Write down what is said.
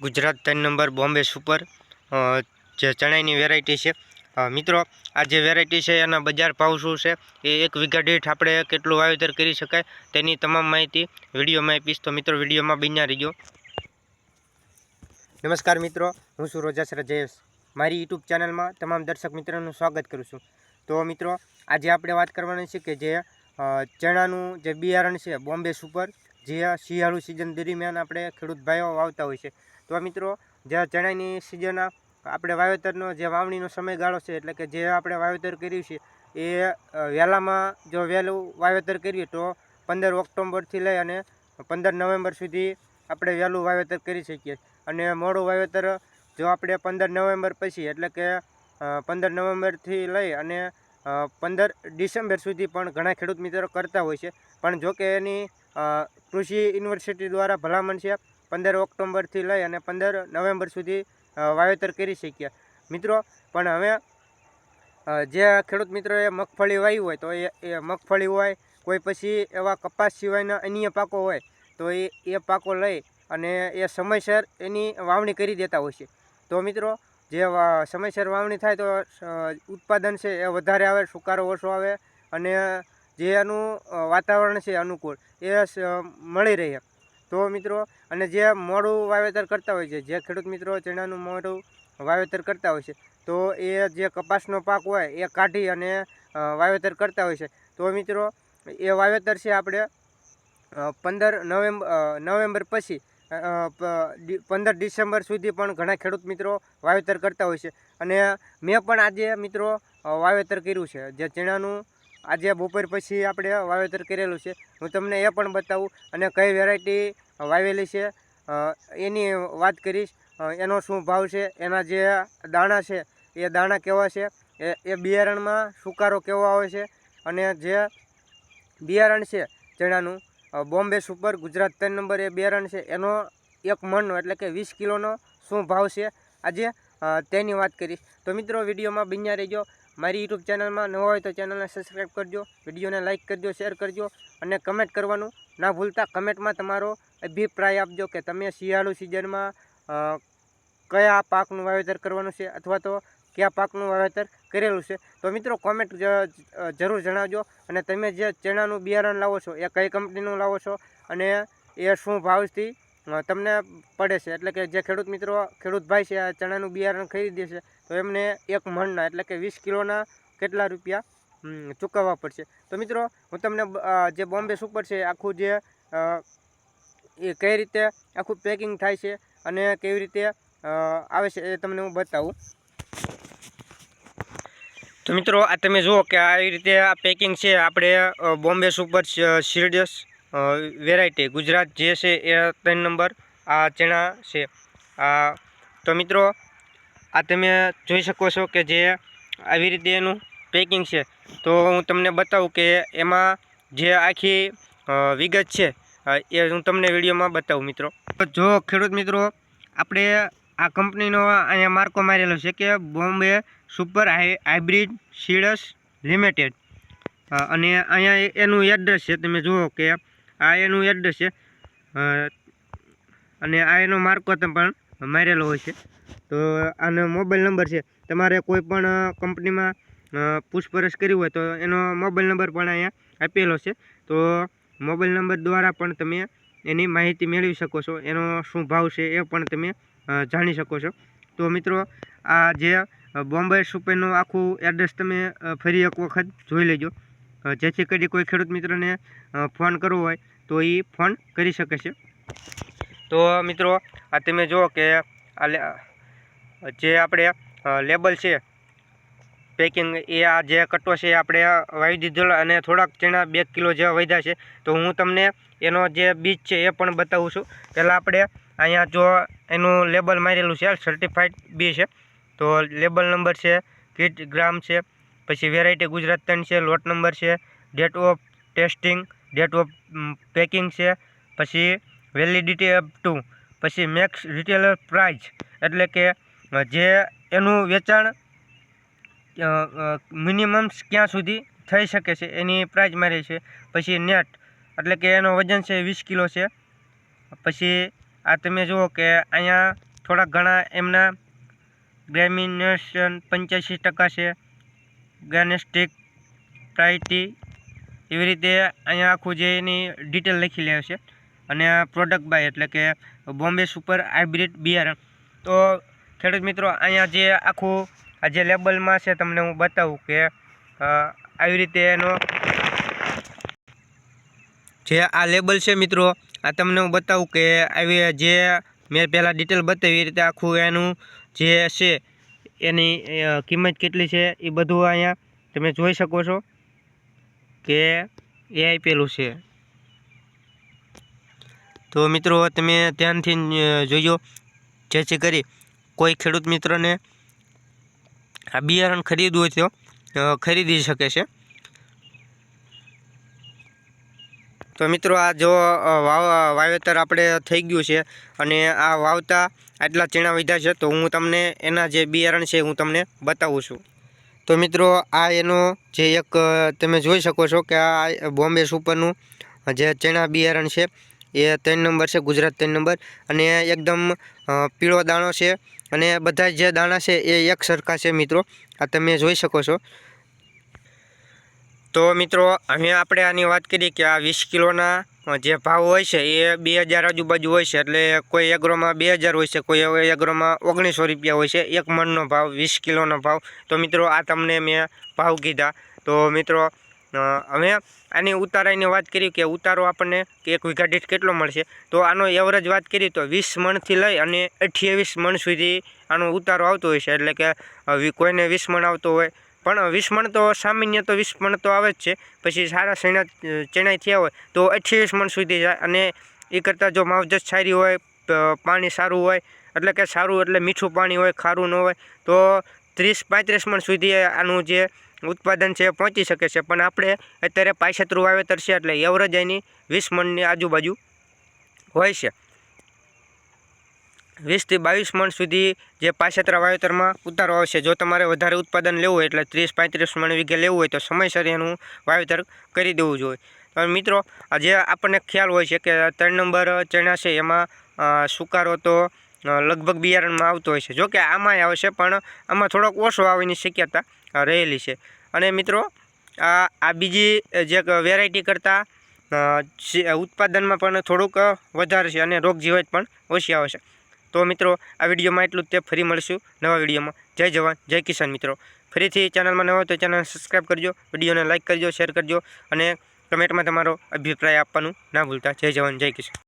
Gujarat 3 number Bombay super जे चणानी variety है। मित्रों आ जे variety है एना बजार भाव शू है, एक वीघा दीठ आपणे केटलुं वावेतर करी शकाय तेनी तमाम माहिती विडियो में आपीश। तो मित्रों विडियो में बन्या रहीजो। नमस्कार मित्रों, हूँ छुं रोजासरा जयेश। मारी यूट्यूब चैनल में तमाम दर्शक मित्रों स्वागत करूँ छूं। तो मित्रों आज आपणे वात करवानी छे के जे चणानुं जे बियारण छे बॉम्बे सुपर जे शियाळु सीजन दरमियान आपणे खेडूत भाईओ वावता होय छे। तो मित्रों जे चणानी सीजन આપણે વાવેતરનો જે વાવણીનો સમયગાળો છે એટલે કે જે આપણે વાવેતર કર્યું છે એ વહેલામાં જો વહેલું વાવેતર કરીએ તો 15 ઓક્ટોબરથી લઈ અને 15 નવેમ્બર સુધી આપણે વહેલું વાવેતર કરી શકીએ અને મોડું વાવેતર જો આપણે 15 નવેમ્બર પછી એટલે કે 15 નવેમ્બરથી લઈ અને 15 ડિસેમ્બર સુધી પણ ઘણા ખેડૂત મિત્રો કરતા હોય છે। પણ જો કે એની કૃષિ યુનિવર્સિટી દ્વારા ભલામણ છે 15 ઓક્ટોબરથી લઈ અને 15 નવેમ્બર સુધી વાવેતર કરી શકીએ મિત્રો। પણ હવે જે ખેડૂત મિત્રોએ મગફળી વાવી હોય તો એ મગફળી હોય કોઈ પછી એવા કપાસ સિવાયના અન્ય પાકો હોય તો એ પાકો લઈ અને એ સમયસર એની વાવણી કરી દેતા હોય છે। તો મિત્રો જે સમયસર વાવણી થાય તો ઉત્પાદન છે એ વધારે આવે, સુકારો ઓછો આવે અને જે એનું વાતાવરણ છે અનુકૂળ એ મળી રહે। તો મિત્રો અને જે મોડું વાવેતર કરતા હોય છે, જે ખેડૂત મિત્રો ચણાનું મોડું વાવેતર કરતા હોય છે તો એ જે કપાસનો પાક હોય એ કાઢી અને વાવેતર કરતા હોય છે। તો મિત્રો એ વાવેતર છે આપણે 15 નવેમ્બર પછી 15 ડિસેમ્બર સુધી પણ ઘણા ખેડૂત મિત્રો વાવેતર કરતા હોય છે। અને મેં પણ આજે મિત્રો વાવેતર કર્યું છે જે ચણાનું આજે બપોર પછી આપણે વાવેતર કરેલું છે। હું તમને એ પણ બતાવું અને કઈ વેરાયટી વાવેલી છે એની વાત કરીશ। એનો શું ભાવ છે, એના જે દાણા છે એ દાણા કેવા છે, એ બિયારણમાં સુકારો કેવો આવે છે અને જે બિયારણ છે ચણાનું બોમ્બે સુપર ગુજરાત 3 નંબર એ બિયારણ છે એનો એક મણનો એટલે કે 20 કિલોનો શું ભાવ છે આજે તેની વાત કરીશ। તો મિત્રો વિડીયોમાં બન્યા રહેજો। મારી યુટ્યુબ ચેનલમાં નવા હોય તો ચેનલને સબસ્ક્રાઈબ કરજો, વિડીયોને લાઇક કરજો, શેર કરજો અને કમેન્ટ કરવાનું ના ભૂલતા। કમેન્ટમાં તમારો અભિપ્રાય આપજો કે તમે શિયાળુ સિઝનમાં કયા પાકનું વાવેતર કરવાનું છે અથવા તો કયા પાકનું વાવેતર કરેલું છે। તો મિત્રો કોમેન્ટ જરૂર જણાવજો અને તમે જે ચણાનું બિયારણ લાવો છો એ કઈ કંપનીનું લાવો છો અને એ શું ભાવથી તમને પડે છે, એટલે કે જે ખેડૂત મિત્રો ખેડૂત ભાઈ છે આ ચણાનું બિયારણ ખરીદે છે તો એમને એક મણના એટલે કે 20 કિલોના કેટલા રૂપિયા ચૂકવવા પડશે। તો મિત્રો હું તમને જે બોમ્બે સુપર છે આખું જે એ કઈ રીતે આખું પેકિંગ થાય છે અને કેવી રીતે આવે છે એ તમને હું બતાવું। તો મિત્રો આ તમે જુઓ કે આવી રીતે આ પેકિંગ છે આપણે Bombay super seeds variety Gujarat જે છે એ 3 નંબર આ ચણા છે આ। તો મિત્રો આ તમે જોઈ શકો છો કે જે આવી રીતે એનું પેકિંગ છે। તો હું તમને બતાવું કે એમાં જે આખી વિગત છે એ હું તમને વિડીયોમાં બતાવું મિત્રો। જો ખેડૂત મિત્રો આપણે આ કંપનીનો અહીંયા માર્કો મારેલો છે કે Bombay super hybrid seeds limited અને અહીંયા એનું એડ્રેસ છે, તમે જુઓ કે આ એનું એડ્રેસ છે અને આ એનો માર્કો પણ મારેલો હોય છે। તો આનો મોબાઈલ નંબર છે, તમારે કોઈ પણ કંપનીમાં પૂછપરછ કરવી હોય તો એનો મોબાઈલ નંબર પણ અહીંયા આપેલો છે। તો મોબાઈલ નંબર દ્વારા પણ તમે એની માહિતી મેળવી શકો છો, એનો શું ભાવ છે એ પણ તમે જાણી શકો છો। તો મિત્રો આ જે બોમ્બે સુપરનું આખું એડ્રેસ તમે ફરી એક વખત જોઈ લેજો જેથી કરી કોઈ ખેડૂત મિત્રને ફોન કરવો હોય તો એ ફોન કરી શકે છે। તો મિત્રો આ તમે જુઓ કે આ જે આપણે લેબલ છે પેકિંગ એ આ જે કટ્ટો છે આપણે વાવી દીધેલો અને થોડાક ચણા 2 કિલો જેવા વધ્યા છે। તો હું તમને એનો જે બીજ છે એ પણ બતાવું છું। પહેલાં આપણે અહીંયા જો એનું લેબલ મારેલું છે સર્ટિફાઈડ બી છે, તો લેબલ નંબર છે, કીટ ગ્રામ છે, પછી વેરાયટી ગુજરાત 3 છે, લોટ નંબર છે, date of testing, date of packing છે, પછી વેલિડિટી અપ ટુ, પછી મેક્સ રિટેલર પ્રાઇસ એટલે કે જે એનું વેચાણ મિનિમમ ક્યાં સુધી થઈ શકે છે એની પ્રાઇસ મારી છે। પછી નેટ એટલે કે એનો વજન છે 20 કિલો છે। પછી આ તમે જુઓ કે અહીંયા થોડાક ઘણા એમના ગ્રેમિનેશન 85% છે, ગાનેસ્ટિક પ્રાઇટી એવી રીતે અહીંયા આખું જે એની ડિટેલ લખી લે છે. અને પ્રોડક્ટ બાય એટલે કે બોમ્બે સુપર હાઇબ્રિડ બિયારણ. તો ખેડૂત મિત્રો અહીંયા જે આખું આ જે લેબલમાં છે તમને હું બતાવું કે આવી રીતે એનો જે આ લેબલ છે મિત્રો, આ તમને હું બતાવું કે આવી જે મેં પહેલાં ડિટેલ બતાવી એ રીતે આખું એનું જે છે એની કિંમત કેટલી છે એ બધું અહીંયા તમે જોઈ શકો છો કે એ આપેલું છે. તો મિત્રો તમે ધ્યાનથી જોજો, જેથી કરી કોઈ ખેડૂત મિત્રને આ બિયારણ ખરીદવું હોય તો ખરીદી શકે છે. તો મિત્રો આ જો વાવેતર આપણે થઈ ગયું છે અને આ વાવતા આટલા ચણા વધ્યા છે, તો હું તમને એના જે બિયારણ છે હું તમને બતાવું છું. તો મિત્રો આ એનો જે એક તમે જોઈ શકો છો કે આ બોમ્બે સુપરનું જે ચણા બિયારણ છે એ 3 નંબર છે, ગુજરાત 3 નંબર, અને એકદમ પીળો દાણો છે અને બધા જે દાણા છે એ એક સરખા છે મિત્રો, આ તમે જોઈ શકો છો. તો મિત્રો અહીંયા આપણે આની વાત કરીએ કે આ 20 કિલોના જે ભાવ હોય છે એ 2000 આજુબાજુ હોય છે. એટલે કોઈ એગ્રોમાં 2000 હોય છે, કોઈ એગ્રોમાં 1900 રૂપિયા હોય છે એક મણનો ભાવ, 20 કિલોનો ભાવ. તો મિત્રો આ તમને મેં ભાવ કીધા. તો મિત્રો હવે આની ઉતારાની વાત કરી કે ઉતારો આપણને કે 1 વીઘા દીઠ કેટલો મળશે, તો આનો એવરેજ વાત કરીએ તો 20 મણથી લઈ અને 28 મણ સુધી આનો ઉતારો આવતો હોય છે. એટલે કે કોઈને 20 મણ આવતો હોય, પણ 20 મણ તો સામાન્ય તો 20 મણ તો આવે જ છે. પછી સારા ચણા થયા હોય તો 28 મણ સુધી જાય. અને એ કરતાં જો માવજત સારી હોય, પાણી સારું હોય, એટલે કે સારું એટલે મીઠું પાણી હોય, ખારું ન હોય, તો 30-35 મણ સુધી આનું જે ઉત્પાદન છે પહોંચી શકે છે. પણ આપણે અત્યારે પાયસેતરું વાવેતર છે એટલે એવરેજ એની 20 મણની આજુબાજુ હોય છે. 20 થી 22 મણ સુધી જે પાયસેતરા વાવેતરમાં ઉતારો આવશે. જો તમારે વધારે ઉત્પાદન લેવું હોય એટલે 30-35 મણ વીઘે લેવું હોય તો સમયસર એનું વાવેતર કરી દેવું જોઈએ. મિત્રો જે આપણને ખ્યાલ હોય છે કે 3 નંબર ચણા છે એમાં સુકારો તો લગભગ બિયારણમાં આવતો હોય છે. જોકે આમાંય આવશે પણ આમાં થોડોક ઓછો આવવાની શક્યતા રહેલી છે. અને મિત્રો આ બીજી જે વેરાયટી કરતાં ઉત્પાદનમાં પણ થોડુંક વધારે છે અને રોગ જીવાત પણ ઓછી આવે છે. તો મિત્રો આ વિડીયોમાં એટલું જ તે. ફરી મળીશું નવા વિડીયોમાં. જય જવાન જય કિસાન. મિત્રો ફરીથી ચેનલમાં નવા હોય તો ચેનલ સબસ્ક્રાઈબ કરજો, વિડીયોને લાઇક કરજો, શેર કરજો અને કમેન્ટમાં તમારો અભિપ્રાય આપવાનું ના ભૂલતા. જય જવાન જય કિસાન.